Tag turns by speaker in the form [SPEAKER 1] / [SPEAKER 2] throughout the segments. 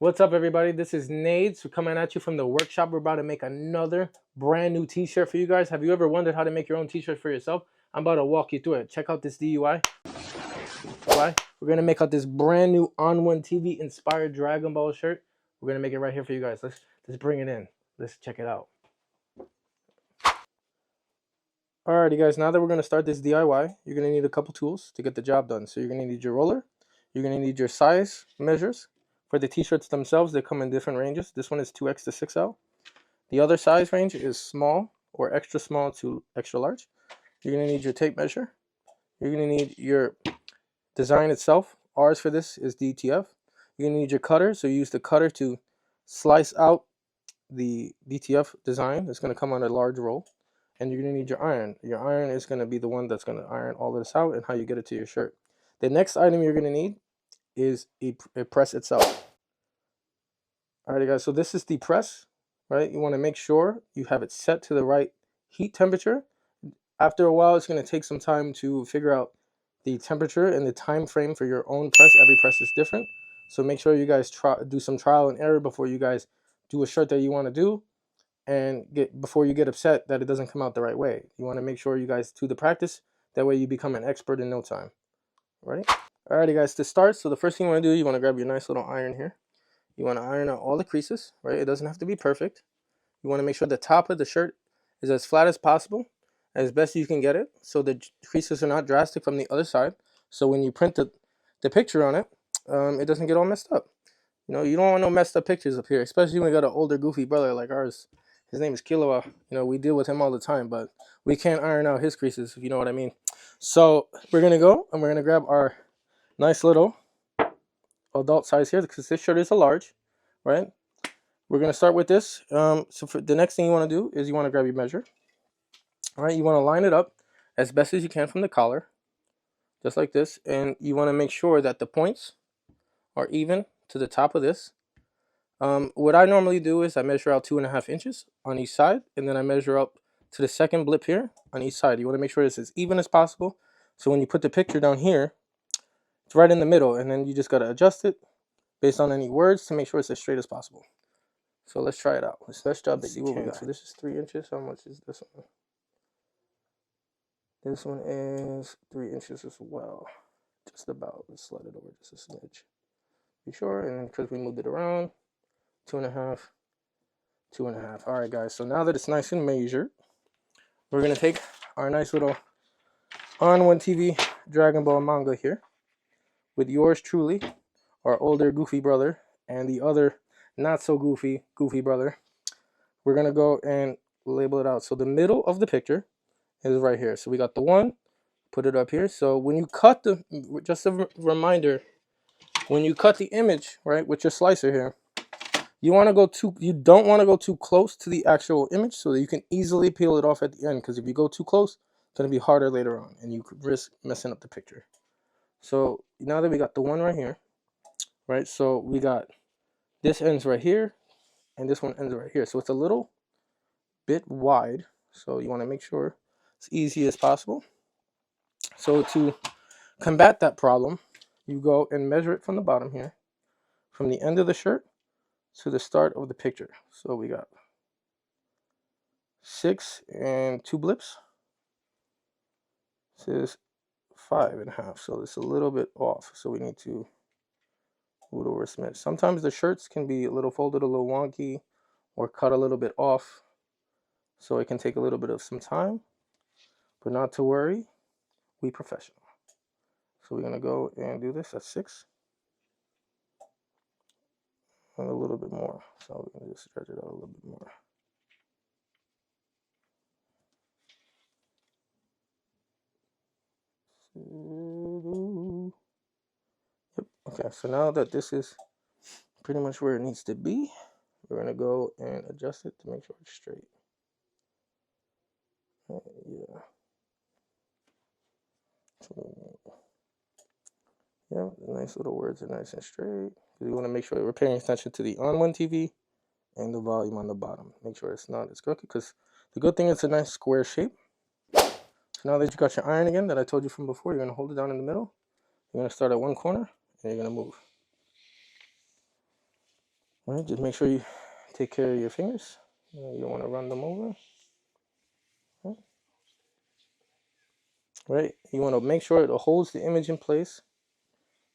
[SPEAKER 1] What's up, everybody? This is Nades. We're coming at you from the workshop. We're about to make another brand new t-shirt for you guys. Have you ever wondered how to make your own t-shirt for yourself? I'm about to walk you through it. Check out this DUI. We're going to make out this brand new On One TV inspired Dragon Ball shirt. We're going to make it right here for you guys. Let's bring it in. Let's check it out. Alrighty, guys. Now that we're going to start this DIY, you're going to need a couple tools to get the job done. So you're going to need your roller. You're going to need your size measures. For the t-shirts themselves, they come in different ranges. This one is 2X to 6L. The other size range is small or extra small to extra large. You're going to need your tape measure. You're going to need your design itself. Ours for this is DTF. You're going to need your cutter. So you use the cutter to slice out the DTF design. It's going to come on a large roll. And you're going to need your iron. Your iron is going to be the one that's going to iron all of this out and how you get it to your shirt. The next item you're going to need is a press itself. Alrighty, guys, so this is the press, right? You want to make sure you have it set to the right heat temperature. After a while, it's going to take some time to figure out the temperature and the time frame for your own press. Every press is different, so make sure you guys do some trial and error before you guys do a shirt that you want to do, and before you get upset that it doesn't come out the right way. You want to make sure you guys do the practice. That way you become an expert in no time. Ready? Alrighty, guys, to start, so the first thing you want to do, you want to grab your nice little iron here. You want to iron out all the creases, right? It doesn't have to be perfect. You want to make sure the top of the shirt is as flat as possible, as best you can get it, so the creases are not drastic from the other side. So when you print the picture on it, it doesn't get all messed up. You know, you don't want no messed up pictures up here, especially when you got an older goofy brother like ours. His name is Kiloa. You know, we deal with him all the time, but we can't iron out his creases, if you know what I mean. So we're going to go and we're going to grab our nice little adult size here, because this shirt is a large, right? We're going to start with this. So for the next thing you want to do is you want to grab your measure. All right, you want to line it up as best as you can from the collar, just like this, and you want to make sure that the points are even to the top of this. What I normally do is I measure out 2.5 inches on each side, and then I measure up to the second blip here on each side. You want to make sure it's as even as possible, so when you put the picture down here, it's right in the middle, and then you just got to adjust it based on any words to make sure it's as straight as possible. So let's try it out. Let's job that see what we got. So this is 3 inches. How much is this one? This one is 3 inches as well. Just about. Let's slide it over just a smidge. Be sure. And then because we moved it around, 2.5, 2.5. All right, guys. So now that it's nice and measured, we're going to take our nice little On One TV Dragon Ball manga here with yours truly, our older goofy brother, and the other not so goofy brother. We're going to go and label it out. So the middle of the picture is right here. So we got the one, put it up here. So when you cut just a reminder, when you cut the image, right, with your slicer here, you don't want to go too close to the actual image so that you can easily peel it off at the end. Because if you go too close, it's going to be harder later on, and you could risk messing up the picture. So now that we got the one right here, right, so we got this ends right here, and this one ends right here. So it's a little bit wide. So you want to make sure it's easy as possible. So to combat that problem, you go and measure it from the bottom here, from the end of the shirt to the start of the picture. So we got 6 and 2 blips. This is 5.5, so it's a little bit off. So we need to move it over a smidge. Sometimes the shirts can be a little folded, a little wonky, or cut a little bit off. So it can take a little bit of some time, but not to worry, we professional. So we're gonna go and do this at 6. And a little bit more. So we're going to just stretch it out a little bit more. Yep. Okay, so now that this is pretty much where it needs to be, we're going to go and adjust it to make sure it's straight. Yeah. Yeah, the nice little words are nice and straight. We want to make sure we're paying attention to the On One TV and the volume on the bottom. Make sure it's not as crooked, because the good thing is it's a nice square shape. So now that you got your iron again that I told you from before, you're going to hold it down in the middle. You're going to start at one corner and you're going to move. All right, just make sure you take care of your fingers. You don't want to run them over. Right, you want to make sure it holds the image in place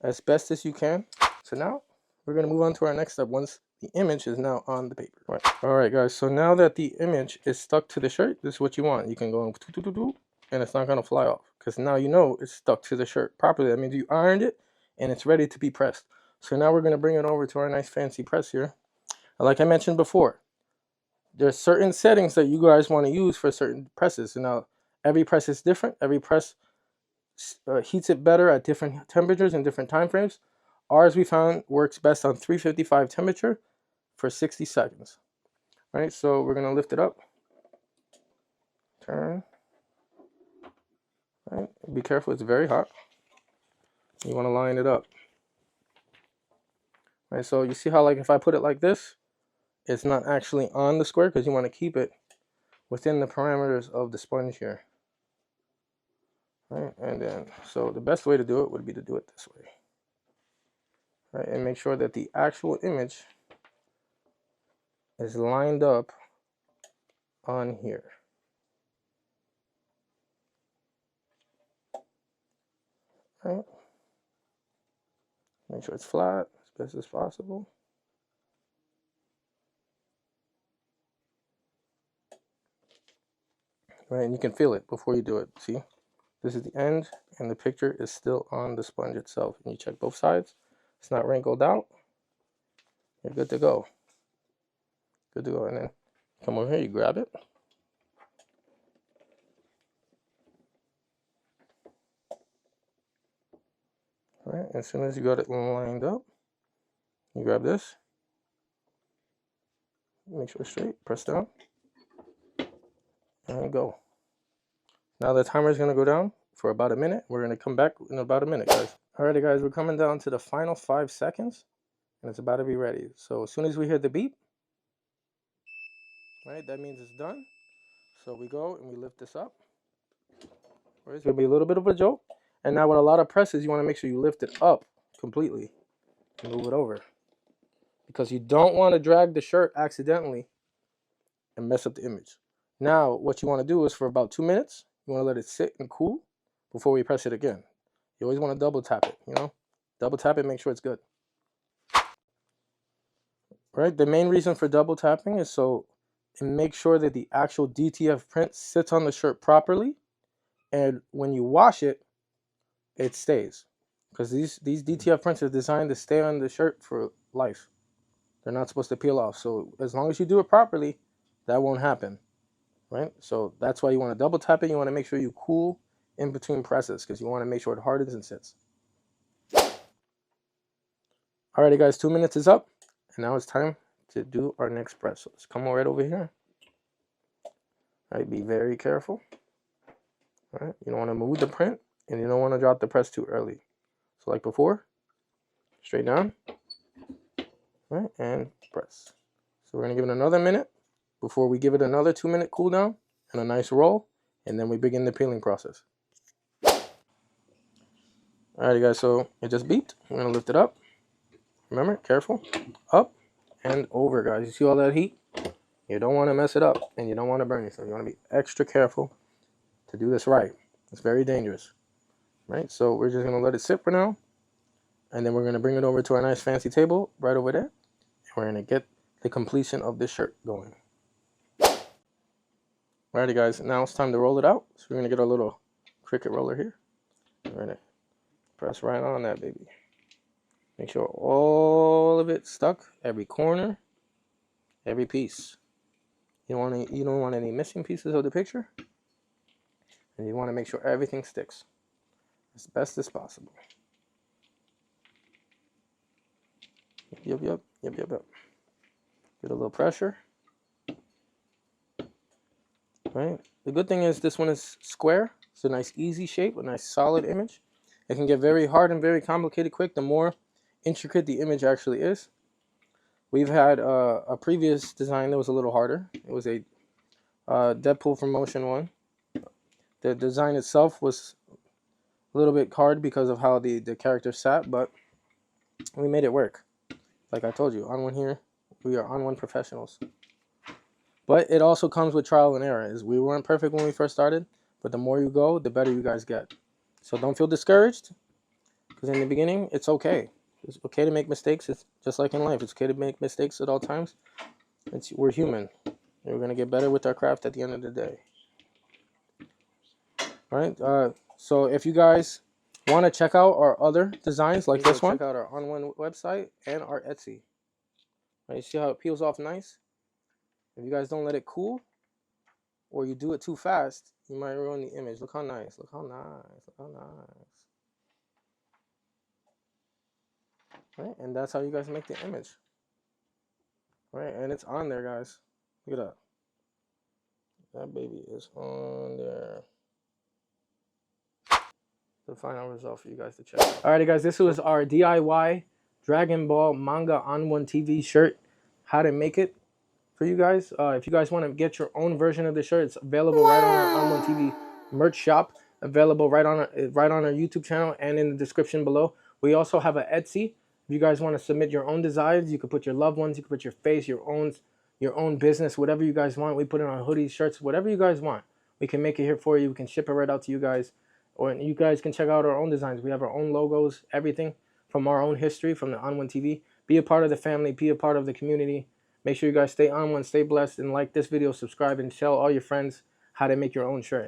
[SPEAKER 1] as best as you can. So now we're going to move on to our next step once the image is now on the paper. All right guys, so now that the image is stuck to the shirt, this is what you want. You can go and it's not going to fly off, because now you know it's stuck to the shirt properly. That means you ironed it and it's ready to be pressed. So now we're going to bring it over to our nice fancy press here. Like I mentioned before, there's certain settings that you guys want to use for certain presses. And now every press is different. Every press heats it better at different temperatures and different time frames. Ours, we found, works best on 355 temperature for 60 seconds. All right, so we're gonna lift it up, turn. All right, be careful, it's very hot. You want to line it up. All right, so you see how, like, if I put it like this, it's not actually on the square, because you want to keep it within the parameters of the sponge here. All right, and then so the best way to do it would be to do it this way. All right, and make sure that the actual image is lined up on here. All right, make sure it's flat as best as possible. Right, and you can feel it before you do it. See, this is the end, and the picture is still on the sponge itself. And you check both sides, it's not wrinkled out. You're good to go. Good to go. And then come over here, you grab it. All right, as soon as you got it lined up, you grab this. Make sure it's straight, press down, and go. Now the timer is going to go down for about a minute. We're going to come back in about a minute, guys. Alrighty, guys, we're coming down to the final 5 seconds, and it's about to be ready. So as soon as we hear the beep, right, that means it's done. So we go and we lift this up. Right, it's going to be a little bit of a jolt. And now with a lot of presses, you want to make sure you lift it up completely and move it over, because you don't want to drag the shirt accidentally and mess up the image. Now, what you want to do is for about 2 minutes, you want to let it sit and cool before we press it again. You always want to double tap it, you know? Double tap it, make sure it's good. Right? The main reason for double tapping is so to make sure that the actual DTF print sits on the shirt properly, and when you wash it, it stays. Because these DTF prints are designed to stay on the shirt for life. They're not supposed to peel off. So as long as you do it properly, that won't happen. Right? So that's why you want to double tap it. You want to make sure you cool in between presses, because you want to make sure it hardens and sits. Alrighty, guys, 2 minutes is up, and now it's time to do our next press. So let's come right over here. All right, be very careful. All right, you don't want to move the print, and you don't want to drop the press too early. So like before, straight down, right, and press. So we're gonna give it another minute before we give it another 2 minute cool down and a nice roll, and then we begin the peeling process. Alrighty, guys, so it just beeped. We're gonna lift it up. Remember, careful, up and over, guys. You see all that heat? You don't want to mess it up, and you don't want to burn yourself. You want to be extra careful to do this right. It's very dangerous, right? So we're just gonna let it sit for now, and then we're gonna bring it over to our nice fancy table right over there, and we're gonna get the completion of this shirt going. Alrighty, guys, now it's time to roll it out. So we're gonna get our little Cricut roller here. We're gonna press right on that baby. Make sure all of it stuck, every corner, every piece. You don't want any missing pieces of the picture, and you want to make sure everything sticks as best as possible. Yep. Get a little pressure. Right. The good thing is this one is square. It's a nice easy shape, a nice solid image. It can get very hard and very complicated quick the more intricate the image actually is. We've had a previous design that was a little harder. It was a Deadpool from Motion one. The design itself was a little bit hard because of how the character sat, but we made it work. Like I told you, on one here, We are On One professionals. But it also comes with trial and error. We weren't perfect when we first started, but the more you go, the better you guys get. So don't feel discouraged, because in the beginning, it's okay. It's okay to make mistakes. It's just like in life. It's okay to make mistakes at all times. We're human. We're going to get better with our craft at the end of the day. All right. So if you guys want to check out our other designs like this one, check out our On One website and our Etsy. Right, you see how it peels off nice? If you guys don't let it cool, or you do it too fast, you might ruin the image. Look how nice. Look how nice. Look how nice. Right? And that's how you guys make the image. Right? And it's on there, guys. Look at that. That baby is on there. The final result for you guys to check out. Alrighty, guys. This was our DIY Dragon Ball manga On One TV shirt. How to make it for you guys. If you guys want to get your own version of the shirt, it's available right on our On One TV merch shop. Available right on our YouTube channel and in the description below. We also have an Etsy. If you guys want to submit your own designs, you can put your loved ones, you can put your face, your own business, whatever you guys want. We put it on hoodies, shirts, whatever you guys want. We can make it here for you. We can ship it right out to you guys. Or you guys can check out our own designs. We have our own logos, everything from our own history, from the On One TV. Be a part of the family. Be a part of the community. Make sure you guys stay on one, stay blessed, and like this video, subscribe, and tell all your friends how to make your own shirt.